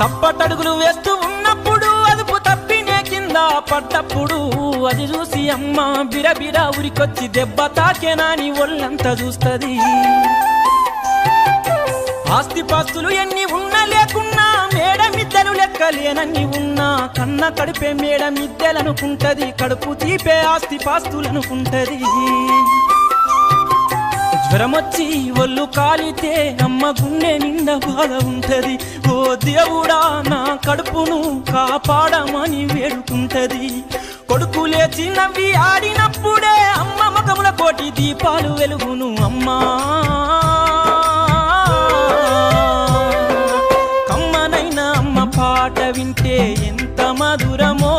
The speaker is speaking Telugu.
తప్పటడుగులు వేస్తూ ఉన్నప్పుడు అదుపు తప్పినే కింద పడ్డప్పుడు అది చూసి అమ్మ బిరబిర ఉరికొచ్చి దెబ్బ తాకేనాని ఒళ్ళంతా చూస్తది. ఆస్తిపాస్తులు ఎన్ని ఉన్నా లేకున్నా మేడమిద్దెలు లెక్కలేనన్ని ఉన్నా కన్న కడుపే మేడమిద్దెలనుకుంటది, కడుపు తీపే ఆస్తిపాస్తులనుకుంటది. జ్వరమొచ్చి ఒళ్ళు కాలితే అమ్మ గుండె నిండా బాధ ఉంటది. ఓ దేవుడా నా కడుపును కాపాడమని వేడుకుంటది. కొడుకు లేచి నవ్వి ఆడినప్పుడే అమ్మ ముఖముల కోటి దీపాలు వెలుగును. అమ్మా కమ్మనైన అమ్మ పాట వింటే ఎంత మధురమో.